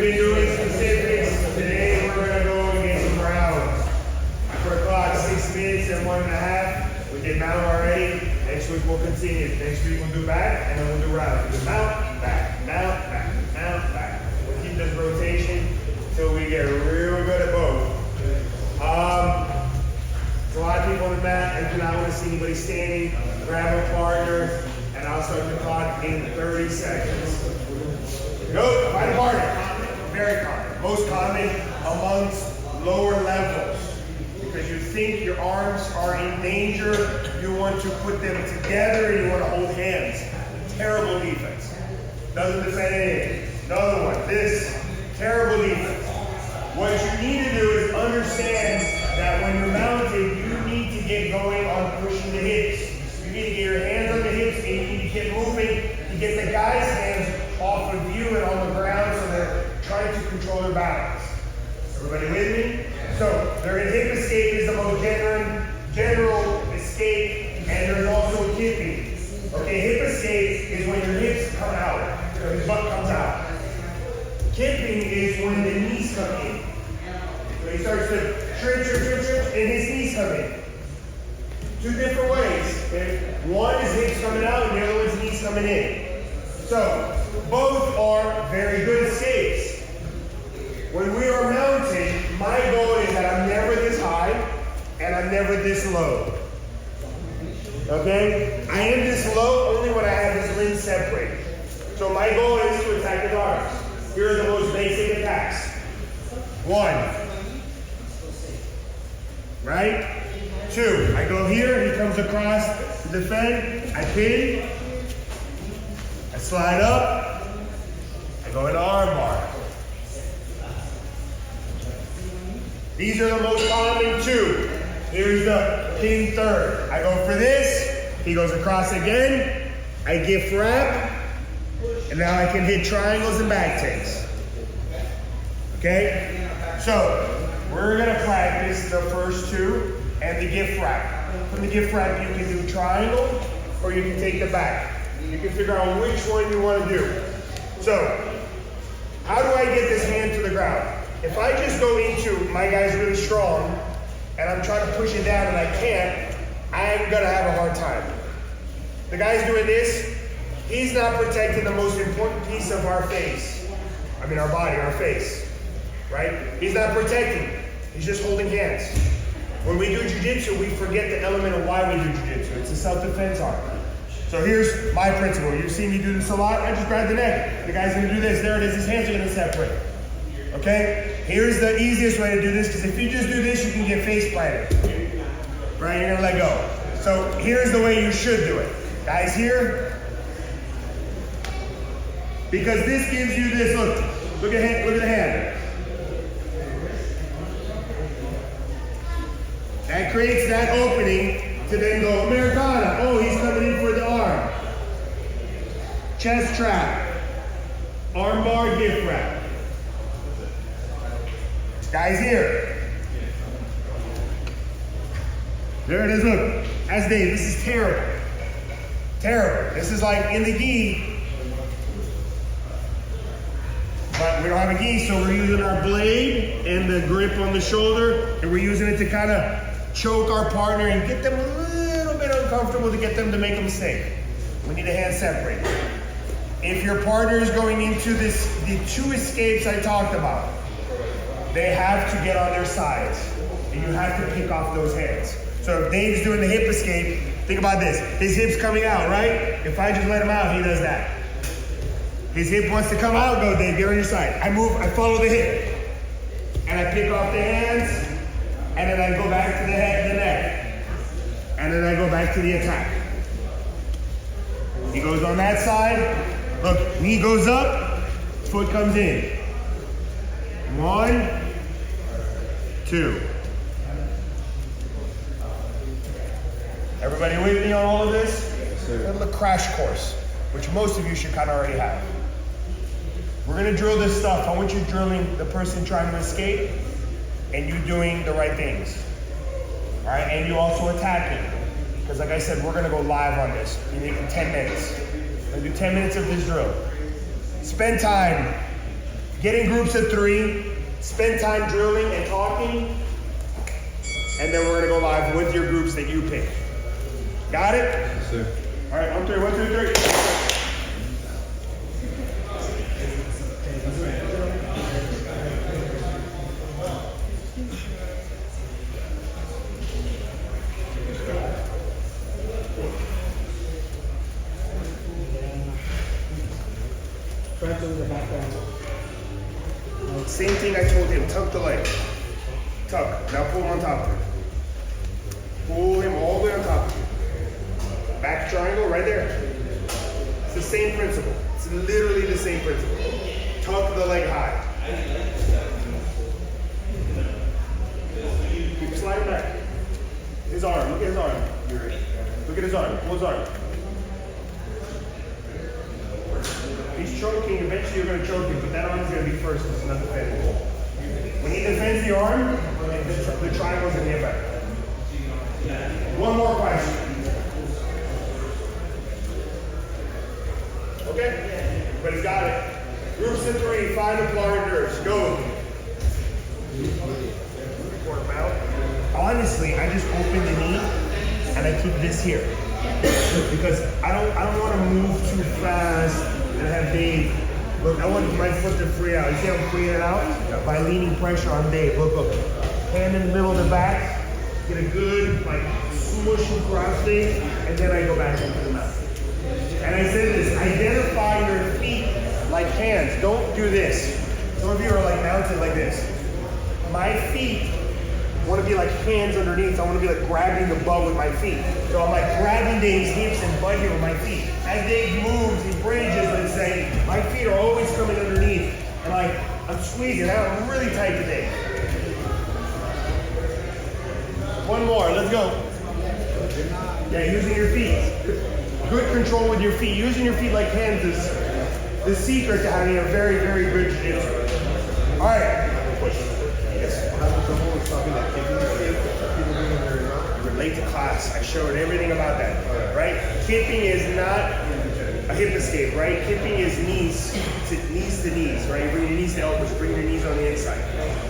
been doing specifics. Today we're gonna go and get some rounds. For clock, 6 minutes and 1.5. We did mount already. Next week we'll continue. Next week we'll do back and then we'll do rounds. We'll do mount, back, mount, back, mount, back. We'll keep this rotation until we get real good at both. There's a lot of people on the mat. I do not want to see anybody standing. Grab a partner, and I'll start the clock in 30 seconds. Go, find a partner. Very common. Most common amongst lower levels. Because you think your arms are in danger, you want to put them together, and you want to hold hands. Terrible defense. Doesn't defend anything. Another one, this, terrible defense. What you need to do is understand that when you're mounted, you need to get going on pushing the hips. You need to get your hands on the hips, and you need to get moving to get the guy's hands off of you and on the ground so they're trying to control their balance. Everybody with me? So, their hip escape is the most general escape, and there's also kipping. Okay, hip escape is when your hips come out, your butt comes out. Kipping is when the knees come in. So he starts to trip, and his knees come in. Two different ways. Okay? One is hips coming out, and the other one's knees coming in. So, both are very good escapes. When we are mounted, my goal is that I'm never this high, and I'm never this low. Okay? I am this low only when I have this limb separated. So my goal is to attack his arms. Here are the most basic attacks. 1. Right? 2. I go here, he comes across to defend, I pin, I slide up, I go into arm bar. These are the most common 2. Here's the pin third. I go for this, he goes across again, I gift wrap, and now I can hit triangles and back takes. Okay? So, we're gonna practice the first 2 and the gift wrap. From the gift wrap, you can do triangle or you can take the back. You can figure out which one you want to do. So, how do I get this hand to the ground? If I just go into, my guy's really strong, and I'm trying to push it down and I can't, I'm gonna have a hard time. The guy's doing this, he's not protecting the most important piece of our face. I mean our body, our face, right? He's not protecting, he's just holding hands. When we do jiu-jitsu, we forget the element of why we do jiu-jitsu. It's a self-defense art. So here's my principle. You've seen me do this a lot. I just grab the neck. The guy's gonna do this. There it is, his hands are gonna separate. Okay? Here's the easiest way to do this, because if you just do this, you can get face planted. Right? You're gonna let go. So here's the way you should do it. Guys here. Because this gives you this, look at the hand. That creates that opening to then go Americana. Oh, he's coming in for the arm. Chest trap. Arm bar gift wrap. Guys here. There it is, look. That's Dave, this is terrible. Terrible. This is like in the gi. But we don't have a gi, so we're using our blade and the grip on the shoulder, and we're using it to kind of choke our partner and get them a little bit uncomfortable to get them to make a mistake. We need a hand separate. If your partner is going into this, the 2 escapes I talked about, they have to get on their sides, and you have to pick off those hands. So if Dave's doing the hip escape, think about this. His hip's coming out, right? If I just let him out, he does that. His hip wants to come out, go Dave, get on your side. I move, I follow the hip, and I pick off the hands, and then I go back to the head, the neck, and then I go back to the attack. He goes on that side, look, knee goes up, foot comes in. 1, 2. Everybody with me on all of this? Yes, sir. A little crash course, which most of you should kind of already have. We're gonna drill this stuff. I want you drilling the person trying to escape and you doing the right things. All right, and you also attacking. Because like I said, we're gonna go live on this. You need 10 minutes. We're gonna do 10 minutes of this drill. Spend time Get in groups of 3, spend time drilling and talking, and then we're gonna go live with your groups that you pick. Got it? Yes, sir. All right, 1, 2, 1, 2, 3. Same thing I told him, tuck the leg. Tuck, now pull him on top of it. Pull him all the way on top of you. Back triangle right there. It's the same principle. It's literally the same principle. Tuck the leg high. Keep sliding back. His arm, look at his arm. Look at his arm, pull his arm. He's choking, eventually you're going to choke him, but that arm is going to be first, it's not defending. When he defends the arm, the triangle's going to get better. One more question. Okay? Everybody's got it. Groups of 3, 5 applauders, go. Honestly, I just open the knee and I keep this here. Because I don't want to move too fast and have Dave. Look, I want my foot to free out. You see how I'm freeing it out? By leaning pressure on Dave. Look, look. Hand in the middle of the back. Get a good, like, smushy cross thing, and then I go back into the mouth. And I said this, identify your feet like hands. Don't do this. Some of you are like mounted like this. My feet want to be like hands underneath. I want to be like grabbing the butt with my feet. So I'm like grabbing Dave's hips and butt here with my feet. As Dave moves, he bridges, let's say, my feet are always coming underneath. And like, I'm squeezing out, I'm really tight today. One more, let's go. Yeah, using your feet. Good control with your feet. Using your feet like hands is the secret to having a very, very good jiu-jitsu. All right. Yes. Relate to class. I showed everything about that, right? Kipping is not a hip escape, right? Kipping is knees to knees, right? You bring your knees to elbows, bring your knees on the inside.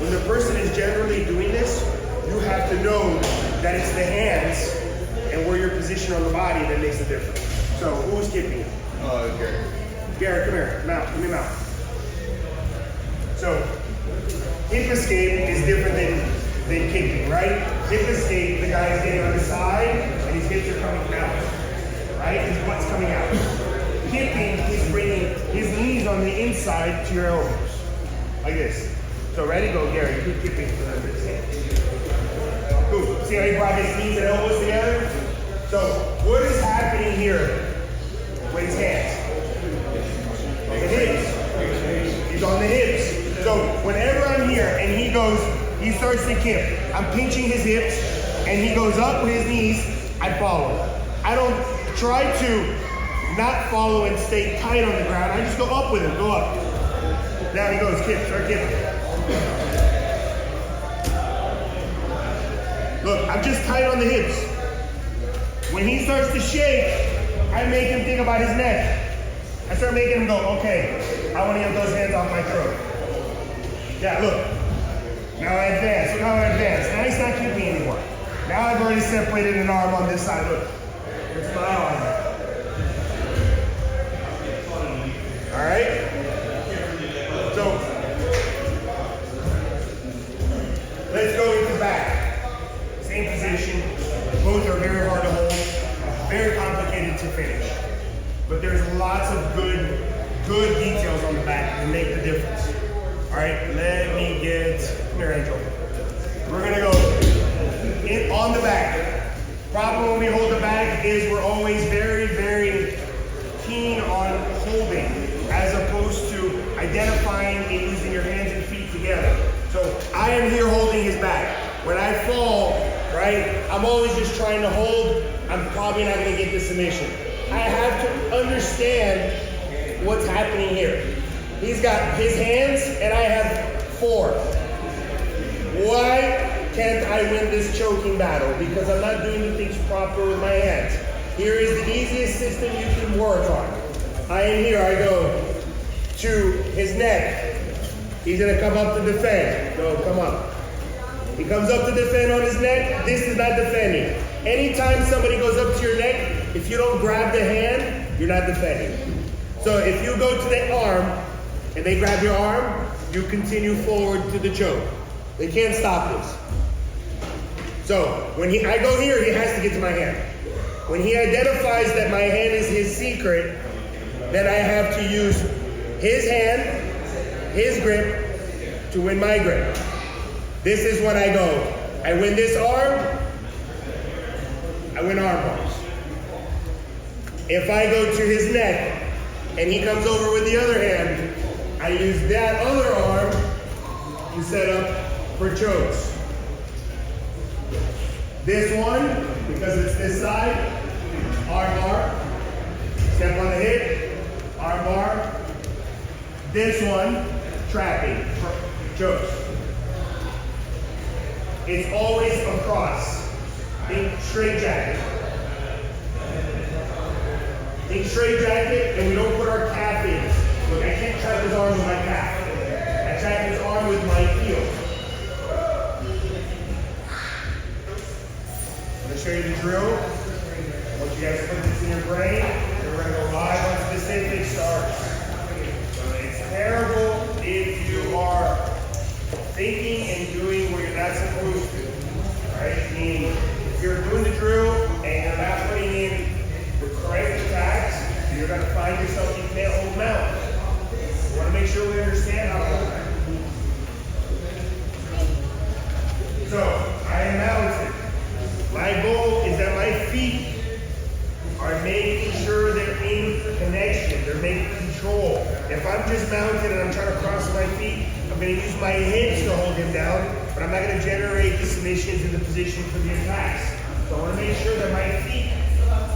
When the person is generally doing this, you have to know that it's the hands and where you're positioned on the body that makes the difference. So who's kipping? Garrett. Garrett, come here. Come out. Give me a mouth. So hip escape is different than kicking, right? Hip escape, the guy's getting on his side and his hips are coming out, right? His butt's coming out. Kipping, he's bringing his knees on the inside to your elbows, like this. So ready? Go, Gary. Keep kipping for that. Cool. See how he brought his knees and elbows together? So what is happening here with his hands? The hips. He's on the hips. So whenever I'm here and he starts to kip, I'm pinching his hips and he goes up with his knees, I follow. I don't try to not follow and stay tight on the ground. I just go up with him, go up. Now he goes, kip, start kipping. Look, I'm just tight on the hips. When he starts to shake, I make him think about his neck. I start making him go, okay, I want to get those hands off my throat. Yeah, look. Now I advance. Look how I advance. Now he's not keeping anymore. Now I've already separated an arm on this side. Look. It's my arm. All right? So, let's go into back. Same position. Both are very hard to hold. Very complicated to finish. But there's lots of good details on the back that make the difference. All right, let me get, come here, Angel. We're gonna go in on the back. Problem when we hold the back is we're always very, very keen on holding as opposed to identifying and using your hands and feet together. So I am here holding his back. When I fall, right, I'm always just trying to hold. I'm probably not gonna get the submission. I have to understand what's happening here. He's got his hands and I have 4. Why can't I win this choking battle? Because I'm not doing the things proper with my hands. Here is the easiest system you can work on. I am here, I go to his neck, He's gonna come up to defend. No, come up. He comes up to defend on his neck. This is not defending. Anytime somebody goes up to your neck, if you don't grab the hand, you're not defending. So if you go to the arm and they grab your arm, you continue forward to the choke. They can't stop this. So when I go here, he has to get to my hand. When he identifies that my hand is his secret, then I have to use his hand, his grip, to win my grip. This is when I go. I win this arm, I win arm bars. If I go to his neck and he comes over with the other hand, I use that other arm to set up for chokes. This one, because it's this side, arm bar, step on the hip, arm bar. This one, trapping, chokes. It's always across. Think straight jacket. Think straight jacket, and we don't put our calf in. Look, I can't trap his arm with my calf. I trap his arm with my heel. I'm going to show you the drill. I want you guys to put this in your brain. And we're going to go live on specific starts. So it's terrible if you are thinking and doing what you're not supposed to. Alright? Meaning, if you're doing the drill and you're not putting in the correct attacks, you're going to find yourself you can't hold mount. We want to make sure we understand how to hold that. So, I am mounted. My goal is that my feet are making sure they're in connection, they're making control. If I'm just mounted and I'm trying to cross my feet, I'm going to use my hips to hold him down, but I'm not going to generate the submissions in the position for the attacks. So I want to make sure that my feet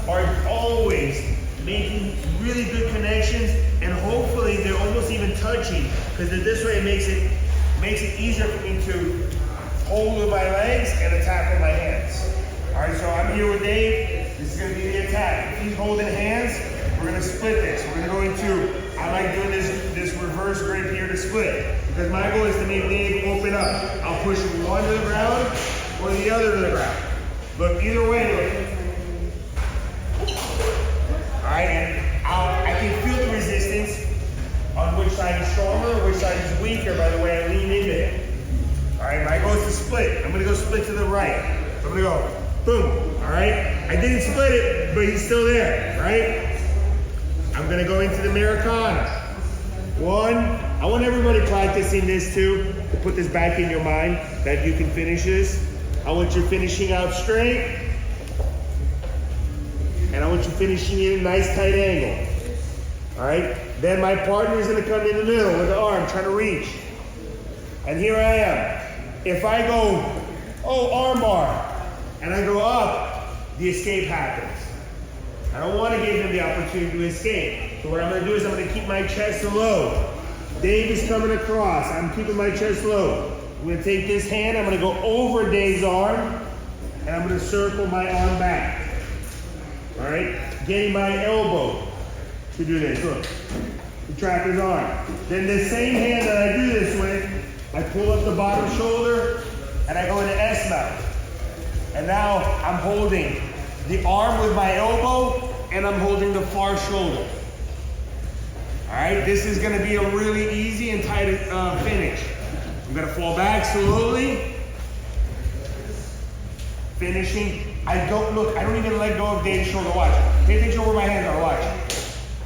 are always making really good connections, and hopefully they're almost even touching, because this way it makes it easier for me to hold with my legs and attack with my hands. All right, so I'm here with Dave. This is going to be the attack. If he's holding hands, we're going to split this. We're going to go into, I like doing this reverse grip here to split, because my goal is to make Dave open up. I'll push one to the ground or the other to the ground. Look, either way, look. All right, and I can feel the resistance on which side is stronger or which side is weaker by the way I lean into it. All right, my goal is to split. I'm going to go split to the right. So I'm going to go boom, all right? I didn't split it, but he's still there, right? I'm going to go into the Americana. One, I want everybody practicing this too, to put this back in your mind, that you can finish this. I want you finishing out straight. And I want you finishing in a nice tight angle. All right? Then my partner is going to come in the middle with the arm, trying to reach. And here I am. If I go, arm bar, and I go up, the escape happens. I don't want to give him the opportunity to escape. So what I'm going to do is I'm going to keep my chest low. Dave is coming across. I'm keeping my chest low. I'm going to take this hand, I'm going to go over Dave's arm, and I'm going to circle my arm back. All right, getting my elbow to do this. Look, to trap his arm. Then the same hand that I do this with, I pull up the bottom shoulder and I go into S mount. And now I'm holding the arm with my elbow and I'm holding the far shoulder. All right, this is going to be a really easy and tight finish. I'm going to fall back slowly, finishing. I don't even let go of Dave's shoulder, watch. Pay attention where my hands are, watch.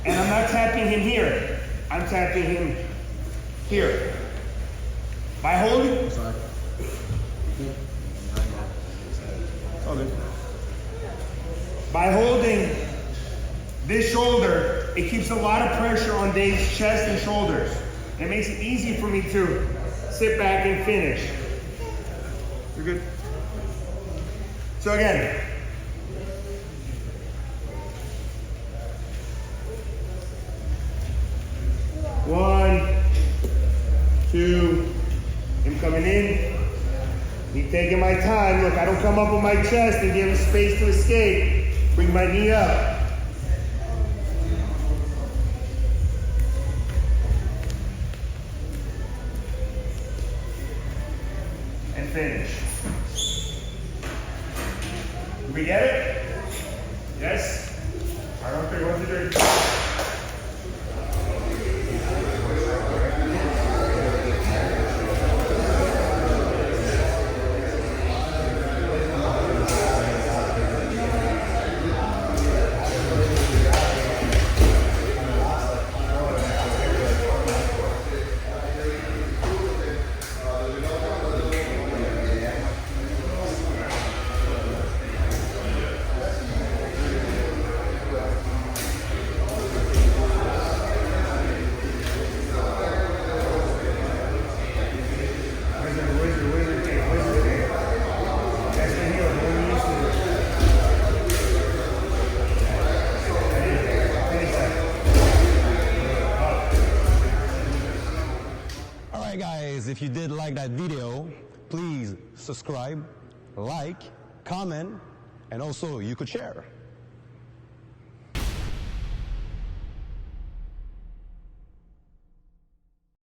And I'm not tapping him here. I'm tapping him here. By holding, sorry. Okay. By holding this shoulder, it keeps a lot of pressure on Dave's chest and shoulders. It makes it easy for me to sit back and finish. You're good? So again, one, two, him coming in, me taking my time. Look, I don't come up with my chest and give him space to escape. Bring my knee up. finish. Did we get it? Yes? All right, okay, 1, 2, 3. If you did like that video, please subscribe, like, comment, and also you could share.